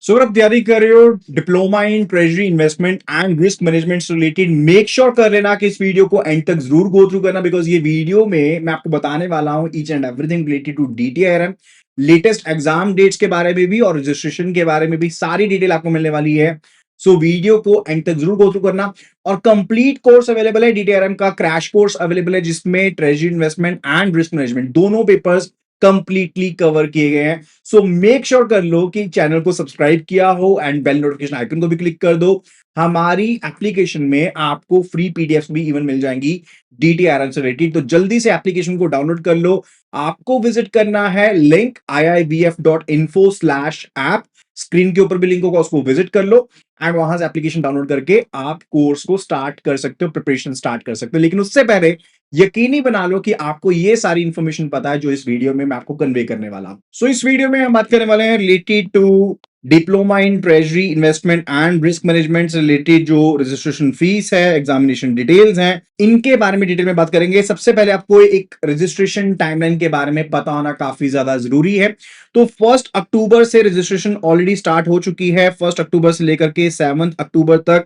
सो अगर आप तैयारी कर रहे हो diploma in treasury investment and risk management से रिलेटेड, मेक श्योर कर लेना कि इस वीडियो को एंड तक जरूर गो थ्रू करना, बिकॉज ये वीडियो में मैं आपको बताने वाला हूं each and everything related to DTRM, latest exam dates के बारे में भी और रजिस्ट्रेशन के बारे में भी सारी डिटेल आपको मिलने वाली है। सो वीडियो को एंड तक जरूर गो थ्रू करना। और कंप्लीट कोर्स अवेलेबल है, डीटीआरएम का क्रैश कोर्स अवेलेबल है जिसमें treasury investment and risk management दोनों पेपर्स कंप्लीटली कवर किए गए हैं। सो मेक श्योर कर लो कि चैनल को सब्सक्राइब किया हो एंड बेल नोटिफिकेशन आइकन को भी क्लिक कर दो। हमारी एप्लीकेशन में आपको फ्री पीडीएफ भी इवन मिल जाएंगी डीटीआरएम से रिलेटेड, तो जल्दी से एप्लीकेशन को डाउनलोड कर लो। आपको विजिट करना है लिंक iibf.info/app, स्क्रीन के ऊपर भी लिंक होगा, उसको विजिट कर लो एंड वहां से एप्लीकेशन डाउनलोड करके आप कोर्स को स्टार्ट कर सकते हो, प्रिपरेशन स्टार्ट कर सकते हो। लेकिन उससे पहले यकीनी बना लो कि आपको ये सारी इंफॉर्मेशन पता है जो इस वीडियो में मैं आपको कन्वे करने वाला हूं। सो इस वीडियो में हम बात करने वाले हैं related to diploma in treasury investment and risk management से रिलेटेड जो रजिस्ट्रेशन फीस है, एग्जामिनेशन डिटेल्स हैं, इनके बारे में डिटेल में बात करेंगे। सबसे पहले आपको एक रजिस्ट्रेशन टाइमलाइन के बारे में पता होना काफी ज्यादा जरूरी है। तो 1 अक्टूबर से रजिस्ट्रेशन ऑलरेडी स्टार्ट हो चुकी है। 1 अक्टूबर से लेकर के 7 अक्टूबर तक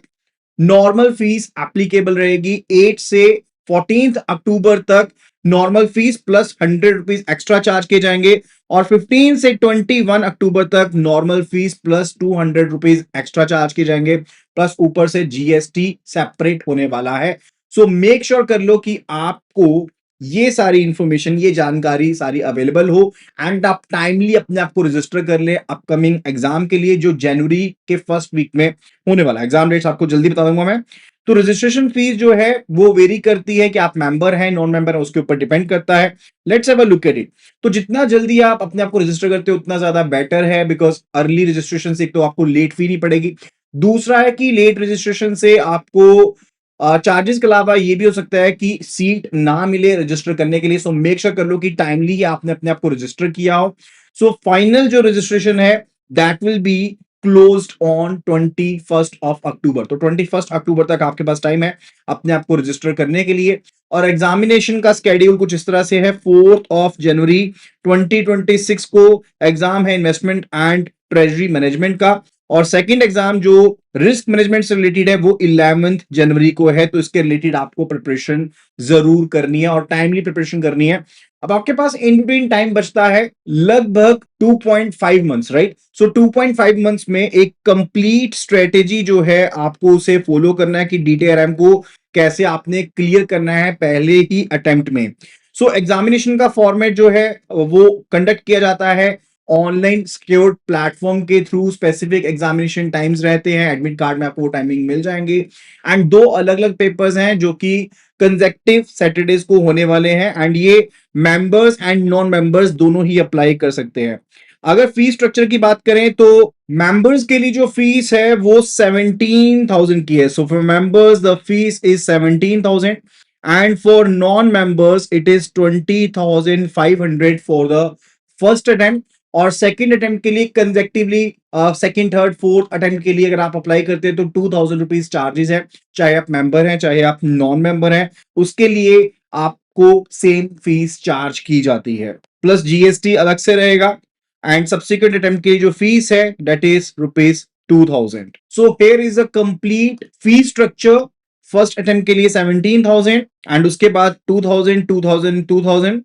नॉर्मल फीस एप्लीकेबल रहेगी। 8 से 14 अक्टूबर तक normal fees plus 100 rupees extra charge किए जाएंगे और 15 से 21 अक्टूबर तक normal fees plus 200 rupees extra charge किए जाएंगे, प्लस ऊपर से जीएसटी सेपरेट होने वाला है। सो मेक श्योर कर लो कि आपको ये सारी इंफॉर्मेशन, ये जानकारी सारी अवेलेबल हो एंड आप टाइमली अपने आप को रजिस्टर कर ले अपकमिंग एग्जाम के लिए जो जनवरी के फर्स्ट वीक में होने वाला है। एग्जाम डेट्स आपको जल्दी बता दूंगा मैं। तो रजिस्ट्रेशन फीस जो है वो वेरी करती है कि आप मेंबर हैं नॉन मेंबर है, उसके ऊपर डिपेंड करता है। Let's have a look at it. तो जितना जल्दी आप अपने आप को रजिस्टर करते हो उतना ज्यादा बेटर है, बिकॉज अर्ली रजिस्ट्रेशन से एक तो आपको लेट फी नहीं पड़ेगी, दूसरा है कि लेट रजिस्ट्रेशन से आपको चार्जेस के अलावा ये भी हो सकता है कि सीट ना मिले रजिस्टर करने के लिए। सो मेक श्योर कर लो कि टाइमली आपने अपने आप को रजिस्टर किया हो। सो फाइनल जो रजिस्ट्रेशन है that will be closed on 21 अक्टूबर। तो 21 अक्टूबर तक आपके पास टाइम है अपने आप को रजिस्टर करने के लिए। और एग्जामिनेशन का स्केड्यूल कुछ इस तरह से है। 4 जनवरी 2026 को एग्जाम है इन्वेस्टमेंट एंड ट्रेजरी मैनेजमेंट का, और सेकंड एग्जाम जो रिस्क मैनेजमेंट से रिलेटेड है वो 11 जनवरी को है। तो इसके रिलेटेड आपको प्रिपरेशन जरूर करनी है और टाइमली प्रिपरेशन करनी है। अब आपके पास इन बिटवीन टाइम बचता है लगभग 2.5 मंथ्स, राइट। सो 2.5 मंथ्स में एक कंप्लीट स्ट्रेटेजी जो है आपको उसे फॉलो करना है कि डीटीआरएम को कैसे आपने क्लियर करना है पहले ही अटेम्प्ट में। सो एग्जामिनेशन का फॉर्मेट जो है वो कंडक्ट किया जाता है ऑनलाइन सिक्योर्ड प्लेटफॉर्म के थ्रू। स्पेसिफिक एग्जामिनेशन टाइम्स रहते हैं, एडमिट कार्ड में आपको वो टाइमिंग मिल जाएंगे एंड 2 अलग अलग पेपर्स हैं जो कि कंसेक्टिव सैटरडेज को होने वाले हैं एंड ये मेंबर्स एंड नॉन मेंबर्स दोनों ही अप्लाई कर सकते हैं। अगर फीस स्ट्रक्चर की बात करें तो मेंबर्स के लिए जो फीस है वो 17,000 की है। So for members the fees is 17,000 and for non members it is 20,500 for the first attempt. और सेकंड अटेम्प्ट के लिए consecutively second third fourth attempt के लिए अगर आप अप्लाई करते हैं तो 2,000 रुपीज चार्जेस है, चाहे आप मेंबर हैं चाहे आप नॉन मेंबर हैं, उसके लिए आपको सेम फीस चार्ज की जाती है, प्लस जीएसटी अलग से रहेगा। एंड सब्सिक्वेंट अटेम्प्ट की जो फीस है that is ₹2,000। So here is a complete fee structure. First attempt के लिए 17,000 एंड उसके बाद 2,000 2,000 2,000।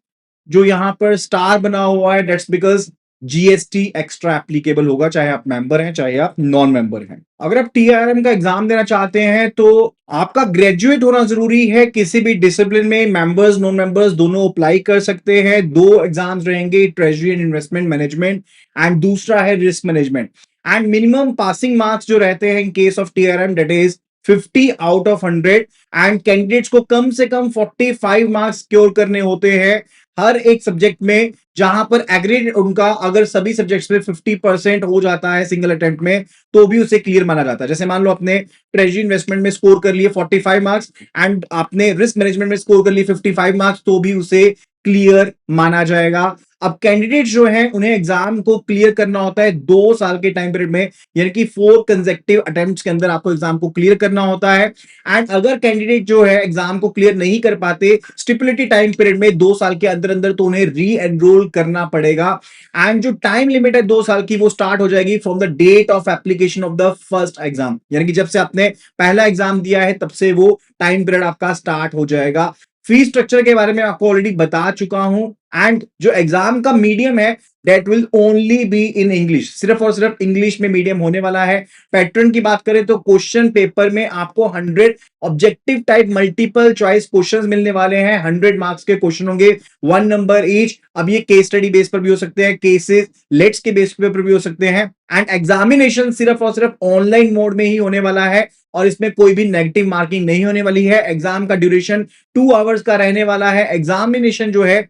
जो यहां पर स्टार बना हुआ है that's because GST extra applicable होगा, चाहे आप मेंबर हैं चाहे आप नॉन मेंबर हैं। अगर आप टीआरएम का एग्जाम देना चाहते हैं तो आपका ग्रेजुएट होना जरूरी है किसी भी डिसिप्लिन में। मेंबर्स नॉन मेंबर्स दोनों अप्लाई कर सकते हैं। 2 एग्जाम्स रहेंगे, treasury and investment management and दूसरा है risk management. And minimum passing marks जो रहते हैं in case of TRM that is 50 out of 100 and candidates को कम से कम 45 मार्क्स स्कोर करने होते हैं हर एक सब्जेक्ट में, जहां पर एग्रीगेट उनका अगर सभी सब्जेक्ट्स में 50% हो जाता है सिंगल अटेम्प्ट में तो भी उसे क्लियर माना जाता है। जैसे मान लो आपने ट्रेजरी इन्वेस्टमेंट में स्कोर कर लिए 45 मार्क्स एंड आपने रिस्क मैनेजमेंट में स्कोर कर लिए 55 मार्क्स तो भी उसे क्लियर माना जाएगा। अब कैंडिडेट जो हैं उन्हें एग्जाम को क्लियर करना होता है 2 साल के टाइम पीरियड में, यानी कि 4 कंसेक्टिव अटेम्प्ट्स के अंदर आपको एग्जाम को क्लियर करना होता है। एंड अगर कैंडिडेट जो है एग्जाम को क्लियर नहीं कर पाते स्टिपुलेटेड टाइम पीरियड में 2 साल के अंदर अंदर, तो उन्हें री एनरोल करना पड़ेगा। एंड जो टाइम लिमिट है 2 साल की, वो स्टार्ट हो जाएगी from the date of application of the first exam, यानी कि जब से आपने पहला एग्जाम दिया है तब से वो टाइम पीरियड आपका स्टार्ट हो जाएगा। फीस स्ट्रक्चर के बारे में आपको ऑलरेडी बता चुका हूं। एंड जो एग्जाम का मीडियम है that will only be in English, सिर्फ और सिर्फ इंग्लिश में मीडियम होने वाला है। पैटर्न की बात करें तो क्वेश्चन पेपर में आपको 100 objective type multiple choice questions मिलने वाले हैं। 100 मार्क्स के क्वेश्चन होंगे, 1 नंबर ईच। अब ये केस स्टडी बेस पर भी हो सकते हैं, केसेस लेट्स के बेस पर भी हो सकते हैं। एंड एग्जामिनेशन सिर्फ और सिर्फ ऑनलाइन मोड में ही होने वाला है और इसमें कोई भी नेगेटिव मार्किंग नहीं होने वाली है। एग्जाम का ड्यूरेशन 2 आवर्स का रहने वाला है। एग्जामिनेशन जो है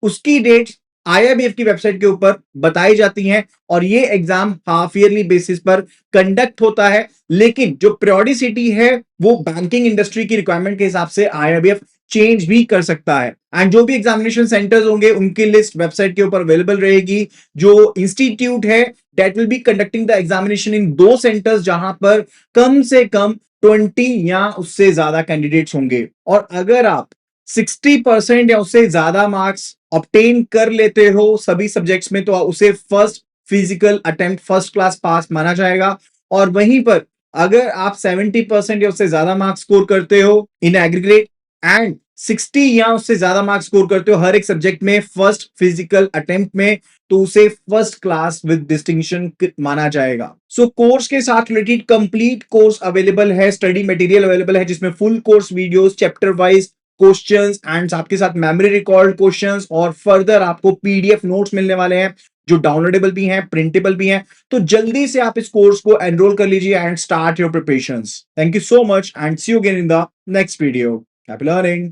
उसकी डेट आईआईबीएफ की वेबसाइट के ऊपर बताई जाती हैं और ये एग्जाम हाफ ईयरली बेसिस पर कंडक्ट होता है। लेकिन जो पीरियोडिसिटी है वो बैंकिंग इंडस्ट्री की रिक्वायरमेंट के हिसाब से आईआईबीएफ चेंज भी कर सकता है। एंड जो भी एग्जामिनेशन सेंटर्स होंगे उनकी लिस्ट वेबसाइट के ऊपर अवेलेबल रहेगी। जो इंस्टीट्यूट है that will be conducting the examination in 2 centres जहां पर कम से कम 20 या उससे ज्यादा कैंडिडेट्स होंगे। और अगर आप 60% या उससे ज्यादा मार्क्स ऑब्टेन कर लेते हो सभी सब्जेक्ट्स में, तो उसे first physical attempt first class pass माना जाएगा। और वहीं पर अगर आप 70% या उससे ज्यादा मार्क्स स्कोर करते हो इन एग्रीगेट एंड 60 या उससे ज्यादा मार्क्स स्कोर करते हो हर एक सब्जेक्ट में फर्स्ट फिजिकल अटेम्प्ट में, तो उसे फर्स्ट क्लास विद डिस्टिंक्शन माना जाएगा। सो कोर्स के साथ रिलेटेड कंप्लीट कोर्स अवेलेबल है, स्टडी मटेरियल अवेलेबल है जिसमें full course videos, chapter wise questions and आपके साथ मेमोरी रिकॉर्ड क्वेश्चंस और फर्दर आपको पीडीएफ नोट्स मिलने वाले हैं जो डाउनलोडेबल भी हैं, प्रिंटेबल भी हैं। तो जल्दी से आप इस कोर्स को एनरोल कर लीजिए and start your preparations. Thank you so much and see you again in the next video. Happy learning.